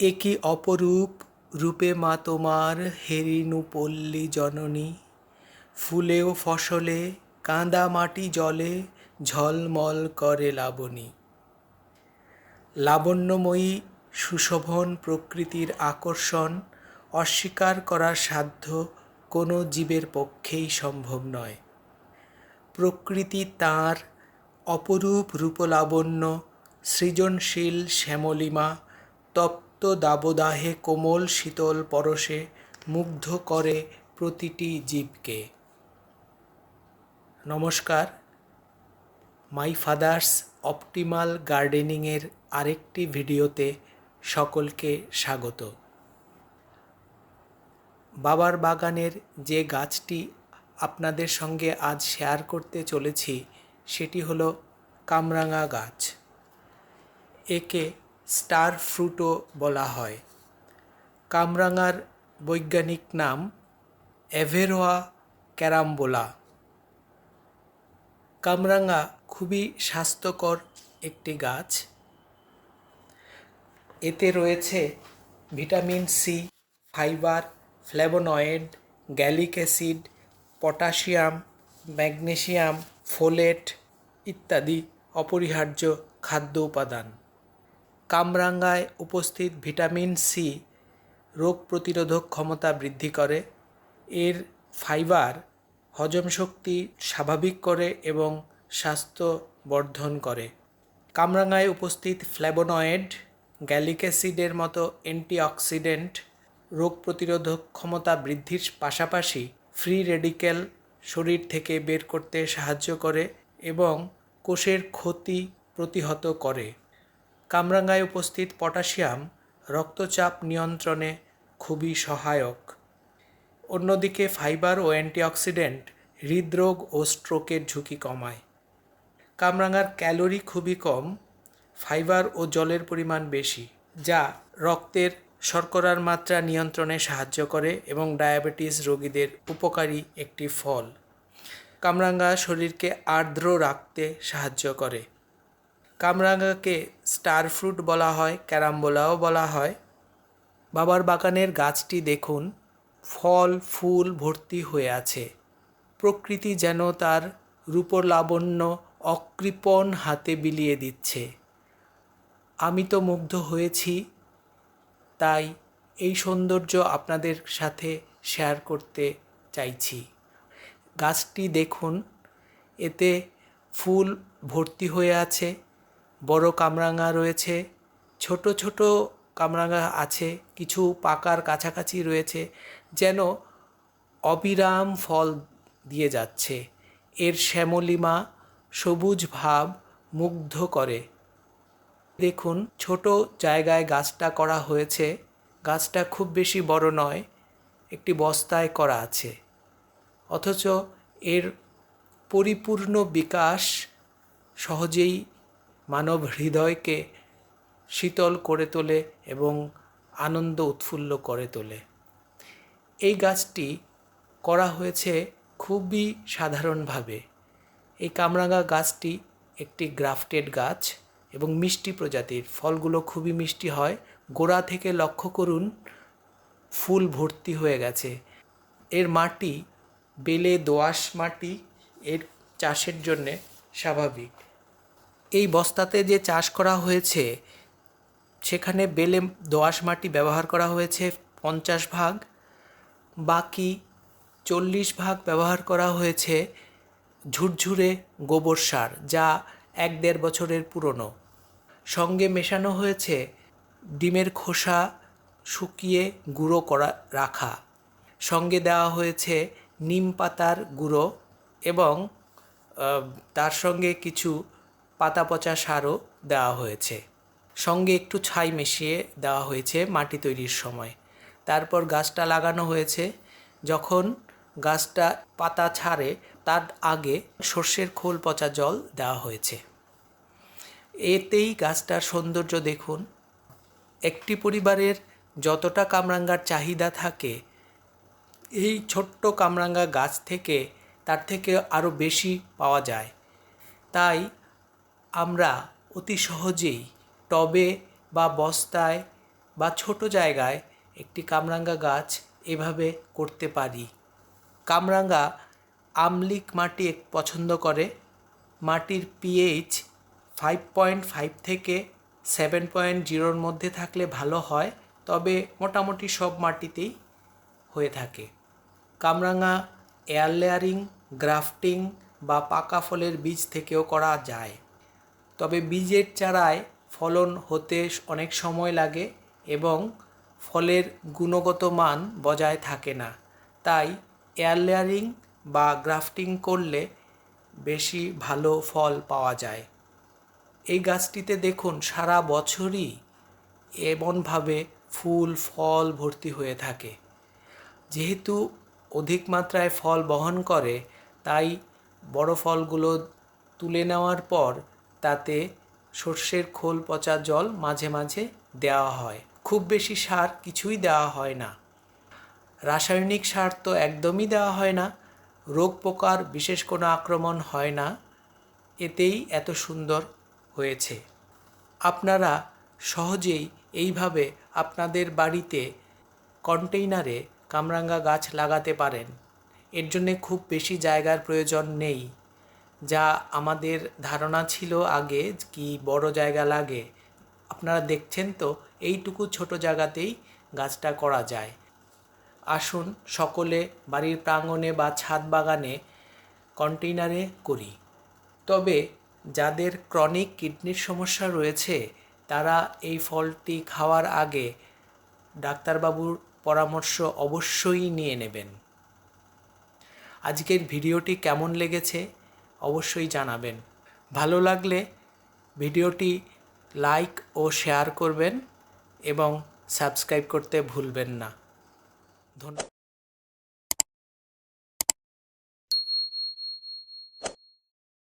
এ কি অপরূপ রূপে মা তোমার হেরিনু পল্লী জননী, ফুলে ও ফসলে কাঁদা মাটি জলে ঝলমল করে লাবণী। লাবণ্যময়ী সুশোভন প্রকৃতির আকর্ষণ অস্বীকার করার সাধ্য কোনো জীবের পক্ষেই সম্ভব নয়। প্রকৃতি তাঁর অপরূপ রূপলাবণ্য, সৃজনশীল শ্যামলিমা, তপ্ত দাবদাহে কোমল শীতল পরশে মুগ্ধ করে প্রতিটি জীবকে। নমস্কার, মাই ফাদার্স অপটিমাল গার্ডেনিংয়ের আরেকটি ভিডিওতে সকলকে স্বাগত। বাবার বাগানের যে গাছটি আপনাদের সঙ্গে আজ শেয়ার করতে চলেছি সেটি হলো কামরাঙা গাছ। একে স্টার ফ্রুটও বলা হয়। কামরাঙার বৈজ্ঞানিক নাম অ্যাভেরোয়া ক্যারাম্বোলা। কামরাঙা খুবই স্বাস্থ্যকর একটি গাছ। এতে রয়েছে vitamin C, fibre, flavonoid, gallic acid, potassium, magnesium, folate ইত্যাদি অপরিহার্য খাদ্য উপাদান। কামরাঙায় উপস্থিত ভিটামিন সি রোগ প্রতিরোধক ক্ষমতা বৃদ্ধি করে। এর ফাইবার হজম শক্তি স্বাভাবিক করে এবং স্বাস্থ্য বর্ধন করে। কামরাঙায় উপস্থিত ফ্ল্যাভোনয়েড, গ্যালিক অ্যাসিডের মতো অ্যান্টিঅক্সিডেন্ট রোগ প্রতিরোধক ক্ষমতা বৃদ্ধির পাশাপাশি ফ্রি রেডিক্যাল শরীর থেকে বের করতে সাহায্য করে এবং কোষের ক্ষতি প্রতিহত করে। কামরাঙায় উপস্থিত পটাশিয়াম রক্তচাপ নিয়ন্ত্রণে খুবই সহায়ক। অন্যদিকে ফাইবার ও অ্যান্টিঅক্সিডেন্ট হৃদরোগ ও স্ট্রোকের ঝুঁকি কমায়। কামরাঙার ক্যালোরি খুবই কম, ফাইবার ও জলের পরিমাণ বেশি, যা রক্তের শর্করার মাত্রা নিয়ন্ত্রণে সাহায্য করে এবং ডায়াবেটিস রোগীদের উপকারী একটি ফল। কামরাঙা শরীরকে আর্দ্র রাখতে সাহায্য করে। কামরাঙাকে স্টার ফ্রুট বলা হয়, ক্যারাম্বোলাও বলা হয়। বাবার বাগানের গাছটি দেখুন, ফল ফুল ভর্তি হয়ে আছে। প্রকৃতি যেন তার রূপলাবণ্য অকৃপণ হাতে বিলিয়ে দিচ্ছে। আমি তো মুগ্ধ হয়েছি, তাই এই সৌন্দর্য আপনাদের সাথে শেয়ার করতে চাইছি। গাছটি দেখুন, এতে ফুল ভর্তি হয়ে আছে, বড় কামরাঙা রয়েছে, ছোট ছোট কামরাঙা আছে, কিছু পাকার কাছাকাছি রয়েছে, যেন অবিরাম ফল দিয়ে যাচ্ছে। এর শ্যামলিমা সবুজ ভাব মুগ্ধ করে। দেখুন, ছোট জায়গায় গাছটা করা হয়েছে, গাছটা খুব বেশি বড় নয়, একটি বস্তায় করা আছে, অথচ এর পরিপূর্ণ বিকাশ সহজেই মানব হৃদয়কে শীতল করে তোলে এবং আনন্দ উৎফুল্ল করে তোলে। এই গাছটি করা হয়েছে খুবই সাধারণভাবে। এই কামরাঙা গাছটি একটি গ্রাফটেড গাছ এবং মিষ্টি প্রজাতির, ফলগুলো খুবই মিষ্টি হয়। গোড়া থেকে লক্ষ্য করুন, ফুল ভর্তি হয়ে গেছে। এর মাটি বেলে দোআঁশ মাটি, এর চাষের জন্যে স্বাভাবিক। এই বস্তাতে যে চাষ করা হয়েছে সেখানে বেলে দোআঁশ মাটি ব্যবহার করা হয়েছে 50 ভাগ, বাকি 40 ভাগ ব্যবহার করা হয়েছে ঝুরঝুরে গোবর সার, যা 1-1.5 বছরের পুরনো। সঙ্গে মেশানো হয়েছে ডিমের খোসা শুকিয়ে গুঁড়ো করা রাখা। সঙ্গে দেওয়া হয়েছে নিম পাতার গুঁড়ো এবং তার সঙ্গে কিছু পাতা পচা সারও দেওয়া হয়েছে। সঙ্গে একটু ছাই মিশিয়ে দেওয়া হয়েছে মাটি তৈরির সময়। তারপর গাছটা লাগানো হয়েছে। যখন গাছটা পাতা ছাড়ে তার আগে সর্ষের খোল পচা জল দেওয়া হয়েছে। এতেই গাছটার সৌন্দর্য দেখুন। একটি পরিবারের যতটা কামরাঙ্গার চাহিদা থাকে, এই ছোট্ট কামরাঙ্গা গাছ থেকে তার থেকে আরও বেশি পাওয়া যায়। তাই আমরা অতি সহজেই টবে বা বস্তায় বা ছোট জায়গায় একটি কামরাঙ্গা গাছ এভাবে করতে পারি। কামরাঙ্গা আম্লিক মাটি পছন্দ করে। মাটির পিএইচ 5.5 থেকে 7.0 মধ্যে থাকলে ভালো হয়, তবে মোটামুটি সব মাটিতেই হয়ে থাকে। কামরাঙা এয়ার লেয়ারিং, গ্রাফটিং বা পাকা ফলের বীজ থেকেও করা যায়, তবে বীজের চারায় ফলন হতে অনেক সময় লাগে এবং ফলের গুণগত মান বজায় থাকে না, তাই এয়ার লেয়ারিং বা গ্রাফটিং করলে বেশি ভালো ফল পাওয়া যায়। এই গাছটিতে দেখুন সারা বছরই এমনভাবে ফুল ফল ভর্তি হয়ে থাকে। যেহেতু অধিক মাত্রায় ফল বহন করে, তাই বড় ফলগুলো তুলে নেওয়ার পর তাতে সর্ষের খোল পচা জল মাঝে মাঝে দেওয়া হয়। খুব বেশি সার কিছুই দেওয়া হয় না। রাসায়নিক সার তো একদমই দেওয়া হয় না। রোগ পোকার বিশেষ কোনো আক্রমণ হয় না, এতেই এত সুন্দর হয়েছে। আপনারা সহজেই এইভাবে আপনাদের বাড়িতে কন্টেইনারে কামরাঙ্গা গাছ লাগাতে পারেন। এর জন্যে খুব বেশি জায়গার প্রয়োজন নেই, যা আমাদের ধারণা ছিল আগে কি বড় জায়গা লাগে। আপনারা দেখছেন তো এইটুকু ছোট জায়গাতেই গাছটা করা যায়। আসুন সকলে বাড়ির প্রাঙ্গণে বা ছাদ বাগানে কন্টেইনারে করি। তবে যাদের ক্রনিক কিডনির সমস্যা রয়েছে তারা এই ফলটি খাওয়ার আগে ডাক্তারবাবুর পরামর্শ অবশ্যই নিয়ে নেবেন। আজকের ভিডিওটি কেমন লেগেছে অবশ্যই জানাবেন। ভালো লাগলে ভিডিওটি লাইক ও শেয়ার করবেন এবং সাবস্ক্রাইব করতে ভুলবেন না। ধন্যবাদ।